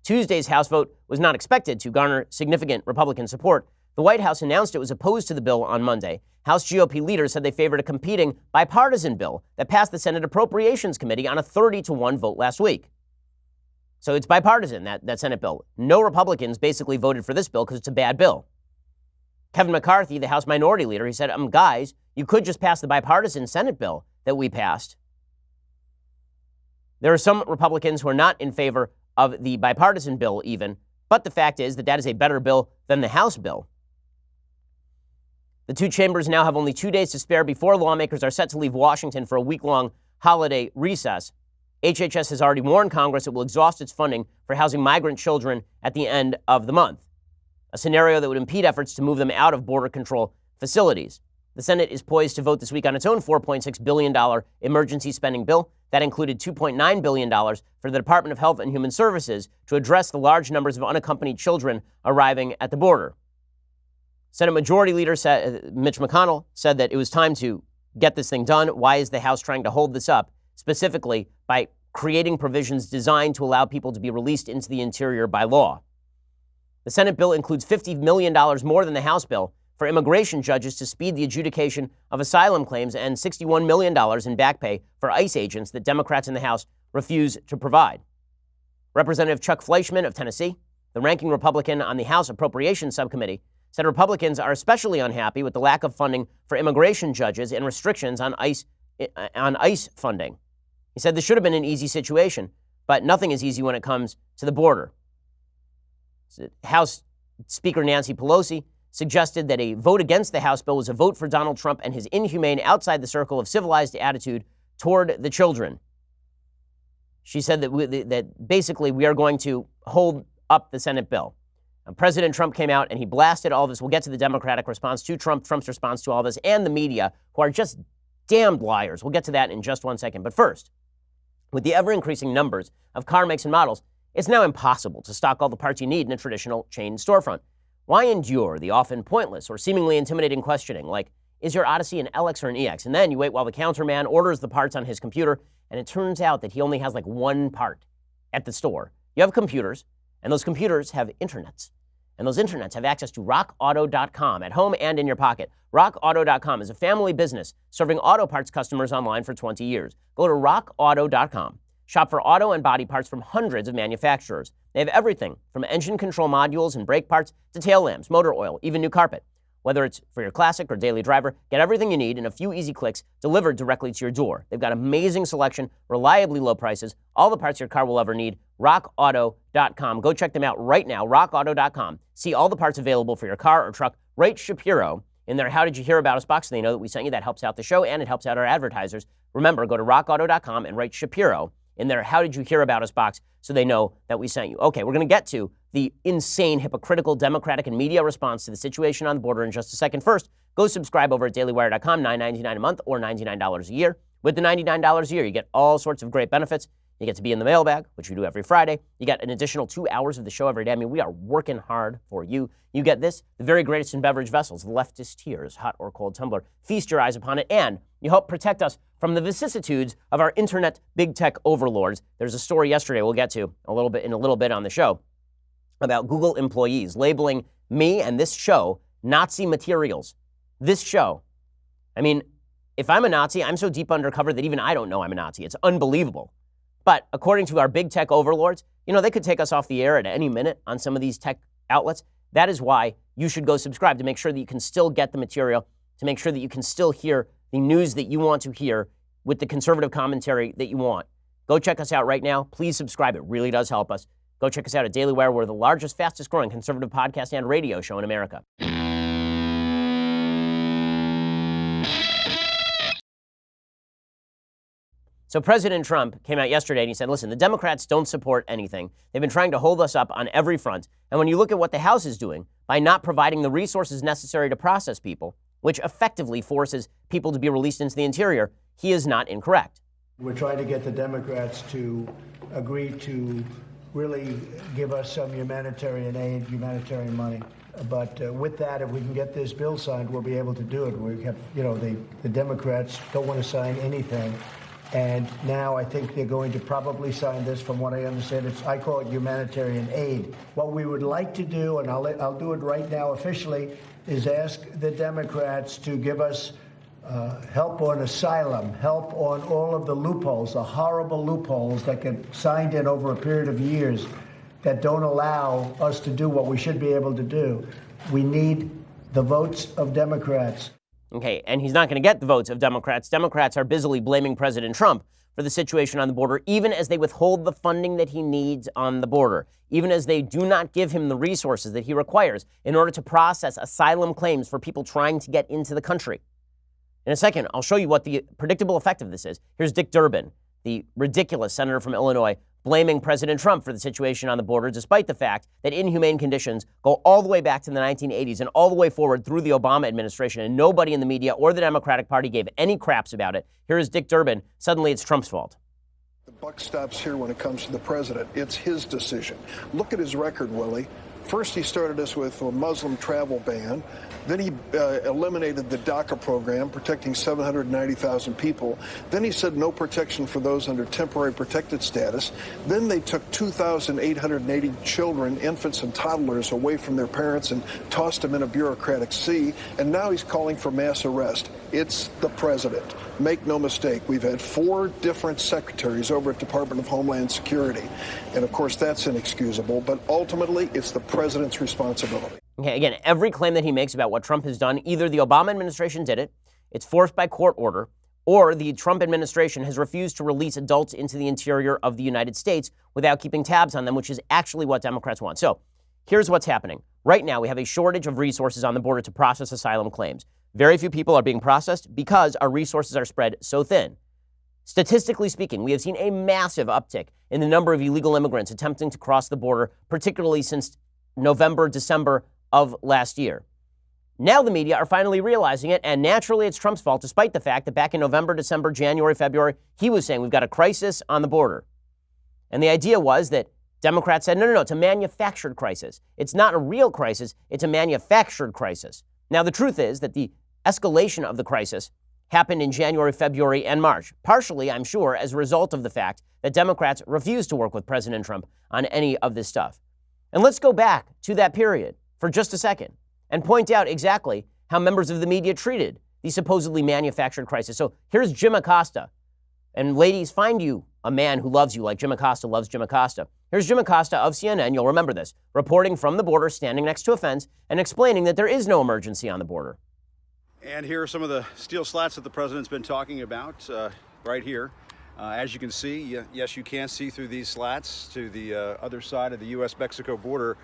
Tuesday's House vote was not expected to garner significant Republican support. The White House announced it was opposed to the bill on Monday. House GOP leaders said they favored a competing bipartisan bill that passed the Senate Appropriations Committee on a 30-1 vote last week. So it's bipartisan, that Senate bill. No Republicans basically voted for this bill because it's a bad bill. Kevin McCarthy, the House Minority Leader, he said, guys, you could just pass the bipartisan Senate bill that we passed. There are some Republicans who are not in favor of the bipartisan bill even, but the fact is that is a better bill than the House bill. The two chambers now have only 2 days to spare before lawmakers are set to leave Washington for a week-long holiday recess. HHS has already warned Congress it will exhaust its funding for housing migrant children at the end of the month, a scenario that would impede efforts to move them out of border control facilities. The Senate is poised to vote this week on its own $4.6 billion emergency spending bill. That included $2.9 billion for the Department of Health and Human Services to address the large numbers of unaccompanied children arriving at the border. Senate Majority Leader Mitch McConnell said that it was time to get this thing done. Why is the House trying to hold this up? Specifically by creating provisions designed to allow people to be released into the interior by law. The Senate bill includes $50 million more than the House bill for immigration judges to speed the adjudication of asylum claims and $61 million in back pay for ICE agents that Democrats in the House refuse to provide. Representative Chuck Fleischmann of Tennessee, the ranking Republican on the House Appropriations Subcommittee, said Republicans are especially unhappy with the lack of funding for immigration judges and restrictions on ICE funding. He said this should have been an easy situation, but nothing is easy when it comes to the border. House Speaker Nancy Pelosi suggested that a vote against the House bill was a vote for Donald Trump and his inhumane, outside the circle of civilized attitude toward the children. She said that basically we are going to hold up the Senate bill. President Trump came out and he blasted all this. We'll get to the Democratic response to Trump's response to all this, and the media, who are just damned liars. We'll get to that in just 1 second. But first, with the ever-increasing numbers of car makes and models, it's now impossible to stock all the parts you need in a traditional chain storefront. Why endure the often pointless or seemingly intimidating questioning like, is your Odyssey an LX or an EX? And then you wait while the counterman orders the parts on his computer, and it turns out that he only has like one part at the store. You have computers, and those computers have internets. And those internets have access to rockauto.com at home and in your pocket. Rockauto.com is a family business serving auto parts customers online for 20 years. Go to rockauto.com. Shop for auto and body parts from hundreds of manufacturers. They have everything from engine control modules and brake parts to tail lamps, motor oil, even new carpet. Whether it's for your classic or daily driver, get everything you need in a few easy clicks delivered directly to your door. They've got amazing selection, reliably low prices, all the parts your car will ever need. RockAuto.com. Go check them out right now, RockAuto.com. See all the parts available for your car or truck. Rate Shapiro in their How Did You Hear About Us box so they know that we sent you. That helps out the show and it helps out our advertisers. Remember, go to RockAuto.com and write Shapiro in their How Did You Hear About Us box so they know that we sent you. Okay, we're going to get to the insane, hypocritical Democratic and media response to the situation on the border in just a second. First, go subscribe over at dailywire.com, $9.99 a month or $99 a year. With the $99 a year, you get all sorts of great benefits. You get to be in the mailbag, which we do every Friday. You get an additional 2 hours of the show every day. I mean, we are working hard for you. You get this, the very greatest in beverage vessels, the leftist tears, hot or cold tumbler. Feast your eyes upon it, and you help protect us from the vicissitudes of our internet big tech overlords. There's a story yesterday we'll get to in a little bit on the show about Google employees labeling me and this show Nazi materials. This show. I mean, if I'm a Nazi, I'm so deep undercover that even I don't know I'm a Nazi. It's unbelievable. But according to our big tech overlords, they could take us off the air at any minute on some of these tech outlets. That is why you should go subscribe, to make sure that you can still get the material, to make sure that you can still hear the news that you want to hear with the conservative commentary that you want. Go check us out right now. Please subscribe. It really does help us. Go check us out at Daily Wire. We're the largest, fastest growing conservative podcast and radio show in America. So President Trump came out yesterday and he said, listen, the Democrats don't support anything. They've been trying to hold us up on every front. And when you look at what the House is doing by not providing the resources necessary to process people, which effectively forces people to be released into the interior, he is not incorrect. We're trying to get the Democrats to agree to really give us some humanitarian aid, humanitarian money. But with that, if we can get this bill signed, we'll be able to do it. We have, the Democrats don't want to sign anything. And now I think they're going to probably sign this. From what I understand, I call it humanitarian aid. What we would like to do, and I'll do it right now officially, is ask the Democrats to give us help on asylum, help on all of the loopholes, the horrible loopholes that get signed in over a period of years that don't allow us to do what we should be able to do. We need the votes of Democrats. Okay, and he's not going to get the votes of Democrats. Democrats are busily blaming President Trump for the situation on the border, even as they withhold the funding that he needs on the border, even as they do not give him the resources that he requires in order to process asylum claims for people trying to get into the country. In a second, I'll show you what the predictable effect of this is. Here's Dick Durbin, the ridiculous senator from Illinois, blaming President Trump for the situation on the border, despite the fact that inhumane conditions go all the way back to the 1980s and all the way forward through the Obama administration, and nobody in the media or the Democratic Party gave any craps about it. Here is Dick Durbin. Suddenly it's Trump's fault. The buck stops here when it comes to the president. It's his decision. Look at his record, Willie. First, he started us with a Muslim travel ban. Then he eliminated the DACA program, protecting 790,000 people. Then he said no protection for those under temporary protected status. Then they took 2,880 children, infants and toddlers, away from their parents and tossed them in a bureaucratic sea. And now he's calling for mass arrest. It's the president. Make no mistake, we've had 4 different secretaries over at Department of Homeland Security. And of course, that's inexcusable. But ultimately, it's the president's responsibility. Okay, again, every claim that he makes about what Trump has done, either the Obama administration did it, it's forced by court order, or the Trump administration has refused to release adults into the interior of the United States without keeping tabs on them, which is actually what Democrats want. So here's what's happening. Right now, we have a shortage of resources on the border to process asylum claims. Very few people are being processed because our resources are spread so thin. Statistically speaking, we have seen a massive uptick in the number of illegal immigrants attempting to cross the border, particularly since November, December of last year. Now the media are finally realizing it, and naturally it's Trump's fault, despite the fact that back in November, December, January, February, he was saying we've got a crisis on the border. And the idea was that Democrats said, no, it's a manufactured crisis. It's not a real crisis, it's a manufactured crisis. Now the truth is that the escalation of the crisis happened in January, February, and March, partially, I'm sure, as a result of the fact that Democrats refused to work with President Trump on any of this stuff. And let's go back to that period for just a second and point out exactly how members of the media treated the supposedly manufactured crisis. So here's Jim Acosta. And ladies, find you a man who loves you like Jim Acosta loves Jim Acosta. Here's Jim Acosta of CNN, you'll remember this, reporting from the border, standing next to a fence, and explaining that there is no emergency on the border. And here are some of the steel slats that the president's been talking about right here. As you can see, yes, you can see through these slats to the other side of the U.S.-Mexico border.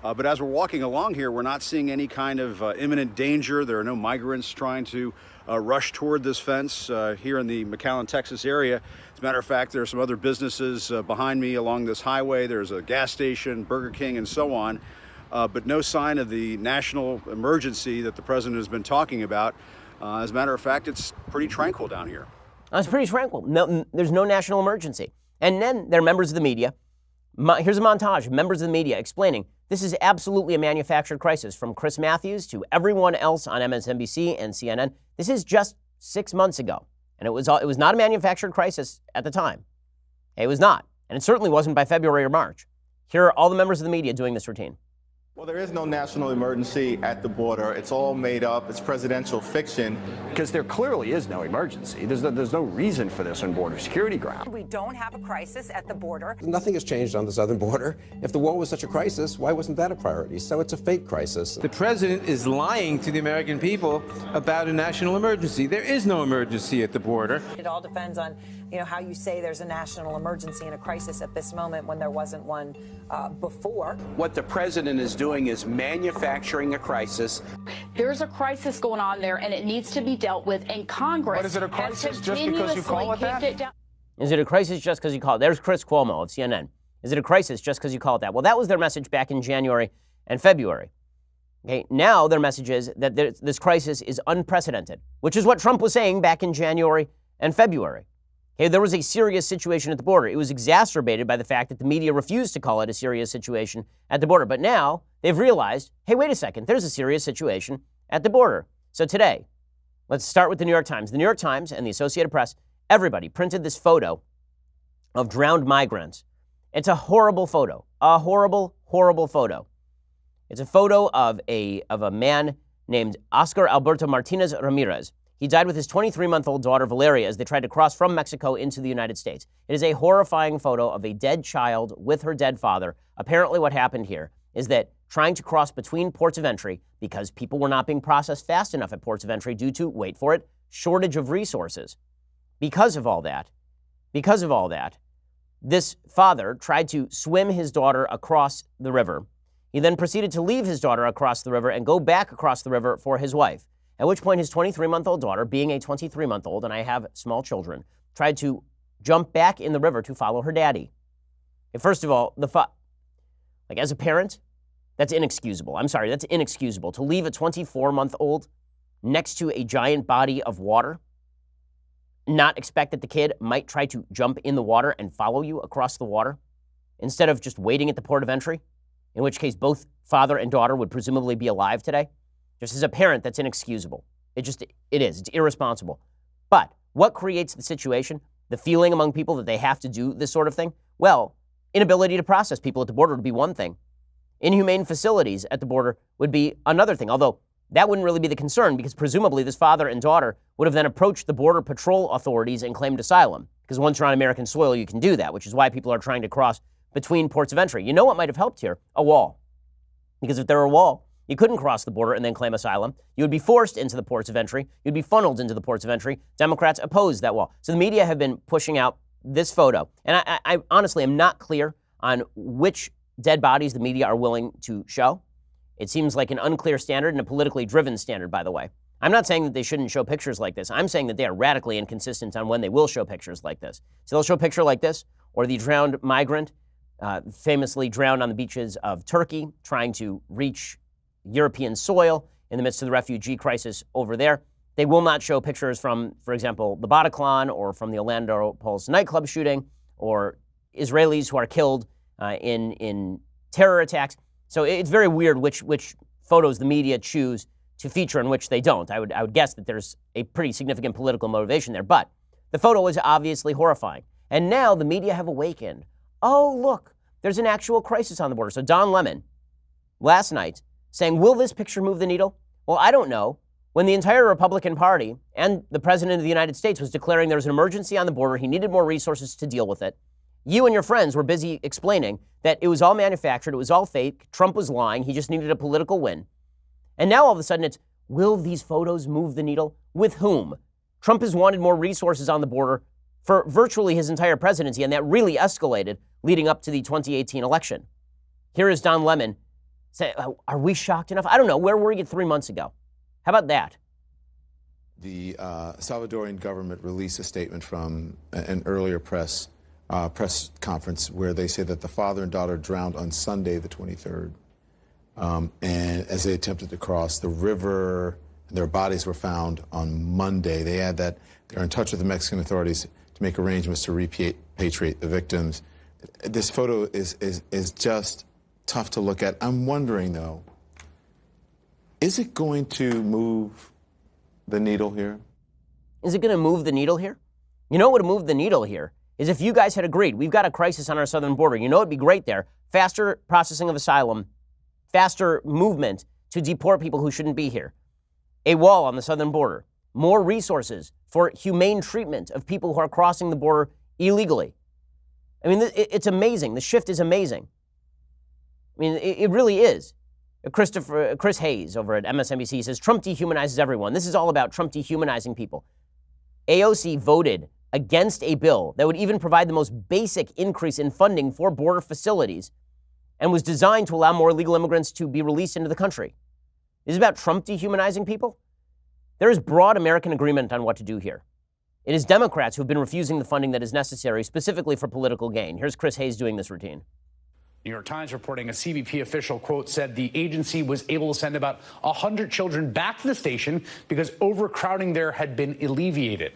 But as we're walking along here, we're not seeing any kind of imminent danger. There are no migrants trying to rush toward this fence here in the McAllen, Texas area. As a matter of fact, there are some other businesses behind me along this highway. There's a gas station, Burger King, and so on. But no sign of the national emergency that the president has been talking about. As a matter of fact, it's pretty tranquil down here. It's pretty tranquil. No, there's no national emergency. And then there are members of the media. Here's a montage of members of the media explaining this is absolutely a manufactured crisis, from Chris Matthews to everyone else on MSNBC and CNN. This is just 6 months ago. And it was not a manufactured crisis at the time. It was not. And it certainly wasn't by February or March. Here are all the members of the media doing this routine. Well, there is no national emergency at the border. It's all made up. It's presidential fiction. Because there clearly is no emergency. There's no reason for this on border security ground. We don't have a crisis at the border. Nothing has changed on the southern border. If the war was such a crisis, why wasn't that a priority? So it's a fake crisis. The president is lying to the American people about a national emergency. There is no emergency at the border. It all depends on, how you say there's a national emergency and a crisis at this moment when there wasn't one before. What the president is doing is manufacturing a crisis. There's a crisis going on there, and it needs to be dealt with, and Congress. But is it a crisis just because you call it that? Is it a crisis just because you call it? There's Chris Cuomo of CNN. Is it a crisis just because you call it that? Well, that was their message back in January and February. Okay, now their message is that this crisis is unprecedented, which is what Trump was saying back in January and February. Okay, there was a serious situation at the border. It was exacerbated by the fact that the media refused to call it a serious situation at the border. But now they've realized, hey, wait a second, there's a serious situation at the border. So today, let's start with the New York Times. The New York Times and the Associated Press, everybody printed this photo of drowned migrants. It's a horrible photo, a horrible, horrible photo. It's a photo of a man named Oscar Alberto Martinez Ramirez. He died with his 23-month-old daughter, Valeria, as they tried to cross from Mexico into the United States. It is a horrifying photo of a dead child with her dead father. Apparently what happened here is that trying to cross between ports of entry, because people were not being processed fast enough at ports of entry due to, wait for it, shortage of resources. Because of all that, this father tried to swim his daughter across the river. He then proceeded to leave his daughter across the river and go back across the river for his wife. At which point his 23-month-old daughter, being a 23-month-old, and I have small children, tried to jump back in the river to follow her daddy. First of all, as a parent, that's inexcusable. I'm sorry, that's inexcusable. To leave a 24-month-old next to a giant body of water, not expect that the kid might try to jump in the water and follow you across the water, instead of just waiting at the port of entry, in which case both father and daughter would presumably be alive today. Just as a parent, that's inexcusable. It is. It's irresponsible. But what creates the situation, the feeling among people that they have to do this sort of thing? Well, inability to process people at the border would be one thing. Inhumane facilities at the border would be another thing, although that wouldn't really be the concern because presumably this father and daughter would have then approached the Border Patrol authorities and claimed asylum, because once you're on American soil, you can do that, which is why people are trying to cross between ports of entry. You know what might have helped here? A wall. Because if there were a wall, you couldn't cross the border and then claim asylum. You would be forced into the ports of entry. You'd be funneled into the ports of entry. Democrats opposed that wall. So the media have been pushing out this photo. And I honestly am not clear on which dead bodies the media are willing to show. It seems like an unclear standard and a politically driven standard, by the way. I'm not saying that they shouldn't show pictures like this. I'm saying that they are radically inconsistent on when they will show pictures like this. So they'll show a picture like this, or the drowned migrant famously drowned on the beaches of Turkey, trying to reach European soil in the midst of the refugee crisis over there. They will not show pictures from, for example, the Bataclan or from the Orlando Pulse nightclub shooting or Israelis who are killed in terror attacks. So it's very weird which photos the media choose to feature and which they don't. I would guess that there's a pretty significant political motivation there. But the photo was obviously horrifying. And now the media have awakened. Oh, look, there's an actual crisis on the border. So Don Lemon, last night, saying, will this picture move the needle? Well, I don't know. When the entire Republican Party and the President of the United States was declaring there was an emergency on the border, he needed more resources to deal with it, you and your friends were busy explaining that it was all manufactured, it was all fake, Trump was lying, he just needed a political win. And now all of a sudden it's, will these photos move the needle? With whom? Trump has wanted more resources on the border for virtually his entire presidency, and that really escalated leading up to the 2018 election. Here is Don Lemon saying, are we shocked enough? I don't know. Where were you 3 months ago? How about that? The Salvadorian government released a statement from an earlier press conference where they say that the father and daughter drowned on Sunday, the 23rd. And as they attempted to cross the river, their bodies were found on Monday. They add that they're in touch with the Mexican authorities to make arrangements to repatriate the victims. This photo is just tough to look at. I'm wondering, though, is it going to move the needle here? Is it going to move the needle here? You know what would move the needle here is if you guys had agreed, we've got a crisis on our southern border. You know it'd be great there. Faster processing of asylum, faster movement to deport people who shouldn't be here. A wall on the southern border. More resources for humane treatment of people who are crossing the border illegally. I mean, it's amazing. The shift is amazing. I mean, it really is. Chris Hayes over at MSNBC says, Trump dehumanizes everyone. This is all about Trump dehumanizing people. AOC voted against a bill that would even provide the most basic increase in funding for border facilities and was designed to allow more illegal immigrants to be released into the country. This is about Trump dehumanizing people? There is broad American agreement on what to do here. It is Democrats who have been refusing the funding that is necessary specifically for political gain. Here's Chris Hayes doing this routine. New York Times reporting a CBP official, quote, said the agency was able to send about 100 children back to the station because overcrowding there had been alleviated.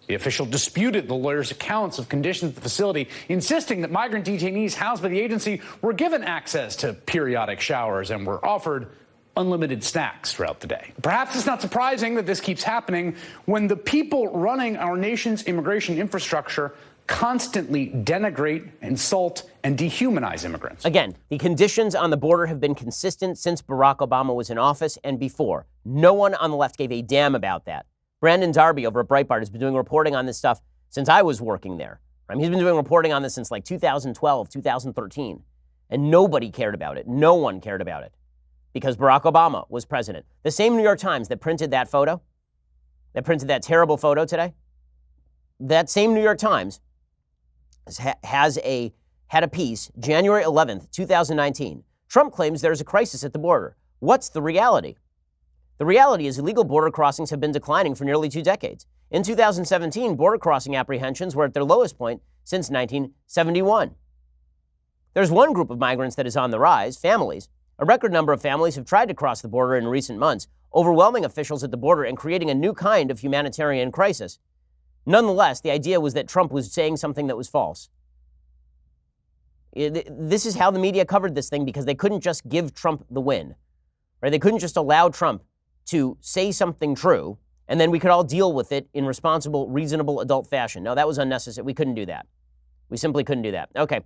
The official disputed the lawyer's accounts of conditions at the facility, insisting that migrant detainees housed by the agency were given access to periodic showers and were offered unlimited snacks throughout the day. Perhaps it's not surprising that this keeps happening when the people running our nation's immigration infrastructure constantly denigrate, insult, and dehumanize immigrants. Again, the conditions on the border have been consistent since Barack Obama was in office and before. No one on the left gave a damn about that. Brandon Darby over at Breitbart has been doing reporting on this stuff since I was working there. He's been doing reporting on this since like 2012, 2013. And nobody cared about it. No one cared about it because Barack Obama was president. The same New York Times that printed that photo, that printed that terrible photo today, that same New York Times had a piece, January 11th, 2019. Trump claims there's a crisis at the border. What's the reality? The reality is illegal border crossings have been declining for nearly 2 decades. In 2017, border crossing apprehensions were at their lowest point since 1971. There's one group of migrants that is on the rise, families. A record number of families have tried to cross the border in recent months, overwhelming officials at the border and creating a new kind of humanitarian crisis. Nonetheless, the idea was that Trump was saying something that was false. This is how the media covered this thing because they couldn't just give Trump the win, right? They couldn't just allow Trump to say something true and then we could all deal with it in responsible, reasonable adult fashion. No, that was unnecessary. We couldn't do that. We simply couldn't do that. Okay,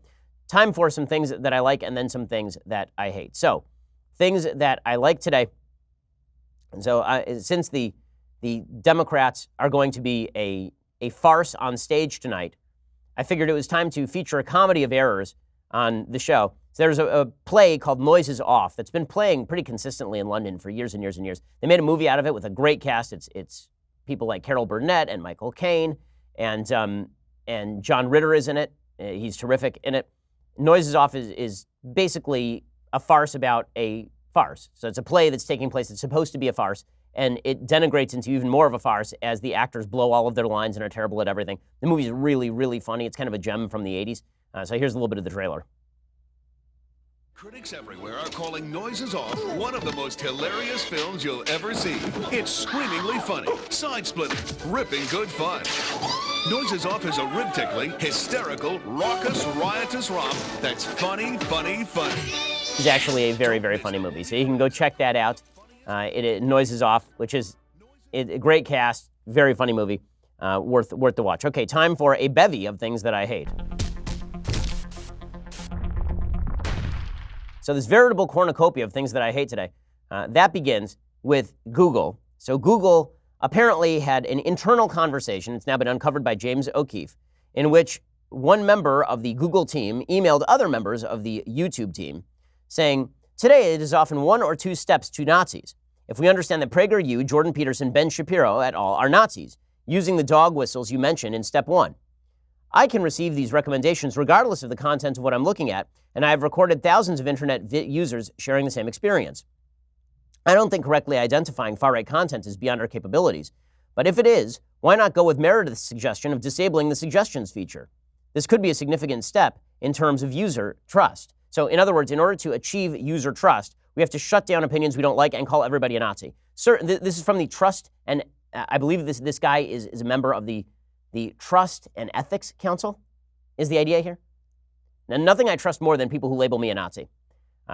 time for some things that I like and then some things that I hate. So, things that I like today. And so, since the Democrats are going to be a farce on stage tonight, I figured it was time to feature a comedy of errors on the show. So there's a play called Noises Off that's been playing pretty consistently in London for years and years and years. They made a movie out of it with a great cast. It's people like Carol Burnett and Michael Caine, and John Ritter is in it. He's terrific in it. Noises Off is basically a farce about a farce. So it's a play that's taking place. It's supposed to be a farce, and it denigrates into even more of a farce as the actors blow all of their lines and are terrible at everything. The movie's really, really funny. It's kind of a gem from the 80s. So here's a little bit of the trailer. Critics everywhere are calling Noises Off one of the most hilarious films you'll ever see. It's screamingly funny, side-splitting, ripping good fun. Noises Off is a rib-tickling, hysterical, raucous, riotous romp that's funny, funny, funny. It's actually a very, very funny movie, so you can go check that out. It Noises Off, which is a great cast, very funny movie, worth the watch. Okay, time for a bevy of things that I hate. So this veritable cornucopia of things that I hate today, that begins with Google. So Google apparently had an internal conversation, it's now been uncovered by James O'Keefe, in which one member of the Google team emailed other members of the YouTube team saying, today it is often one or two steps to Nazis. If we understand that PragerU, Jordan Peterson, Ben Shapiro et al. Are Nazis, using the dog whistles you mentioned in step one. I can receive these recommendations regardless of the content of what I'm looking at, and I have recorded thousands of internet users sharing the same experience. I don't think correctly identifying far-right content is beyond our capabilities, but if it is, why not go with Meredith's suggestion of disabling the suggestions feature? This could be a significant step in terms of user trust. So in other words, in order to achieve user trust, we have to shut down opinions we don't like and call everybody a Nazi. Sir, this is from the Trust, and I believe this guy is a member of the Trust and Ethics Council, is the idea here. Now, nothing I trust more than people who label me a Nazi.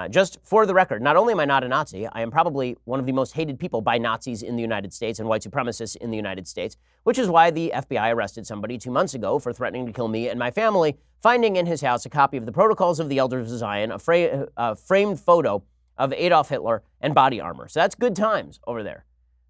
Just for the record, not only am I not a Nazi, I am probably one of the most hated people by Nazis in the United States and white supremacists in the United States, which is why the FBI arrested somebody 2 months ago for threatening to kill me and my family, finding in his house a copy of the Protocols of the Elders of Zion, a framed photo of Adolf Hitler and body armor. So that's good times over there.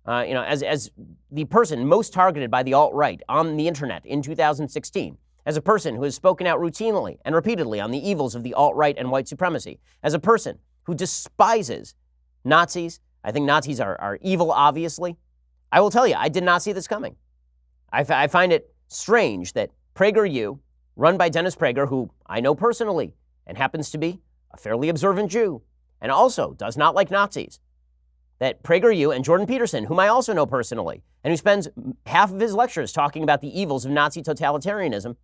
As the person most targeted by the alt-right on the internet in 2016, as a person who has spoken out routinely and repeatedly on the evils of the alt-right and white supremacy, as a person who despises Nazis, I think Nazis are evil, obviously. I will tell you, I did not see this coming. I find it strange that PragerU, run by Dennis Prager, who I know personally and happens to be a fairly observant Jew, and also does not like Nazis, that PragerU and Jordan Peterson, whom I also know personally, and who spends half of his lectures talking about the evils of Nazi totalitarianism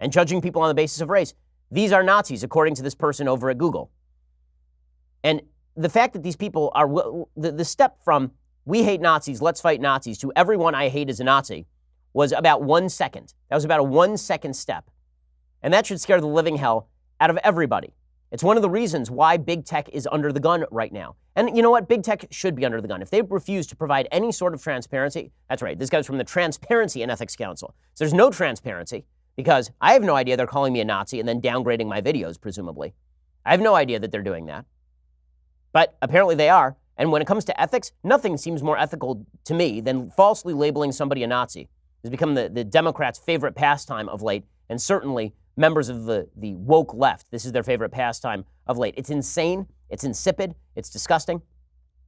and judging people on the basis of race, these are Nazis, according to this person over at Google. And the fact that these people are, the step from we hate Nazis, let's fight Nazis, to everyone I hate is a Nazi, was about 1 second. That was about a 1 second step. And that should scare the living hell out of everybody. It's one of the reasons why big tech is under the gun right now. And you know what? Big tech should be under the gun. If they refuse to provide any sort of transparency, that's right, this guy's from the Transparency and Ethics Council. So there's no transparency because I have no idea they're calling me a Nazi and then downgrading my videos, presumably. I have no idea that they're doing that. But apparently they are. And when it comes to ethics, nothing seems more ethical to me than falsely labeling somebody a Nazi. It's become the Democrats' favorite pastime of late, and certainly members of the woke left, this is their favorite pastime of late. It's insane, it's insipid, it's disgusting.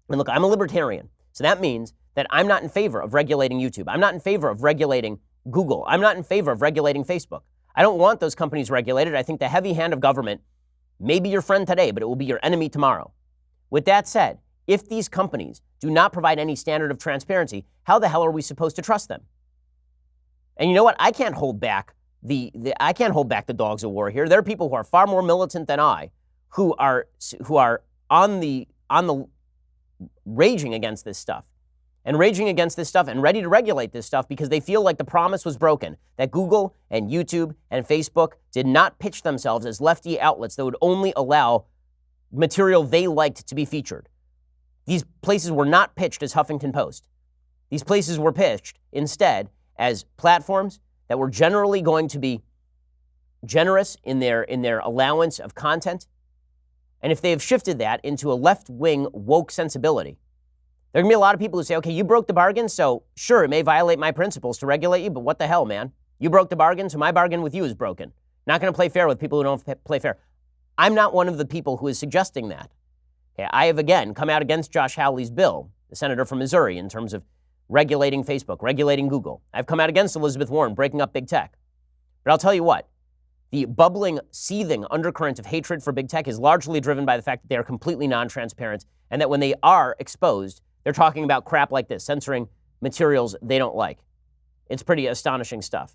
And look, I'm a libertarian, so that means that I'm not in favor of regulating YouTube. I'm not in favor of regulating Google. I'm not in favor of regulating Facebook. I don't want those companies regulated. I think the heavy hand of government may be your friend today, but it will be your enemy tomorrow. With that said, if these companies do not provide any standard of transparency, how the hell are we supposed to trust them? And you know what? I can't hold back I can't hold back the dogs of war here. There are people who are far more militant than I, who are on the raging against this stuff. And raging against this stuff and ready to regulate this stuff because they feel like the promise was broken, that Google and YouTube and Facebook did not pitch themselves as lefty outlets that would only allow material they liked to be featured. These places were not pitched as Huffington Post. These places were pitched instead as platforms that were generally going to be generous in their allowance of content. And if they have shifted that into a left-wing woke sensibility, there are going to be a lot of people who say, okay, you broke the bargain, so sure, it may violate my principles to regulate you, but what the hell, man? You broke the bargain, so my bargain with you is broken. Not going to play fair with people who don't play fair. I'm not one of the people who is suggesting that. Okay, I have, again, come out against Josh Hawley's bill, the senator from Missouri, in terms of regulating Facebook, regulating Google. I've come out against Elizabeth Warren breaking up big tech. But I'll tell you what, the bubbling, seething undercurrent of hatred for big tech is largely driven by the fact that they are completely non-transparent and that when they are exposed, they're talking about crap like this, censoring materials they don't like. It's pretty astonishing stuff.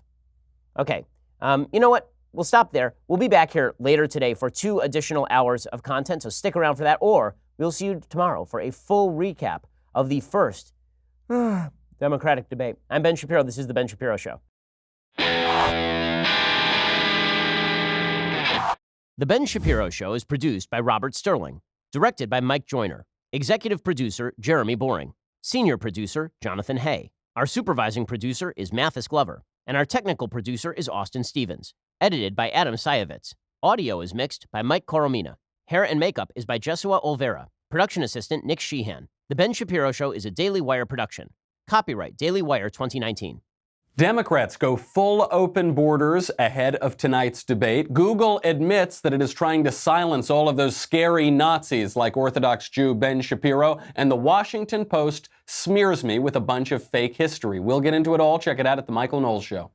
Okay, you know what? We'll stop there. We'll be back here later today for 2 additional hours of content, so stick around for that, or we'll see you tomorrow for a full recap of the first Democratic debate. I'm Ben Shapiro. This is The Ben Shapiro Show. The Ben Shapiro Show is produced by Robert Sterling, directed by Mike Joyner, executive producer Jeremy Boring, senior producer Jonathan Hay. Our supervising producer is Mathis Glover, and our technical producer is Austin Stevens, edited by Adam Sayevitz. Audio is mixed by Mike Coromina. Hair and makeup is by Jesua Olvera. Production assistant Nick Sheehan. The Ben Shapiro Show is a Daily Wire production. Copyright Daily Wire 2019. Democrats go full open borders ahead of tonight's debate. Google admits that it is trying to silence all of those scary Nazis like Orthodox Jew Ben Shapiro, and the Washington Post smears me with a bunch of fake history. We'll get into it all. Check it out at The Michael Knowles Show.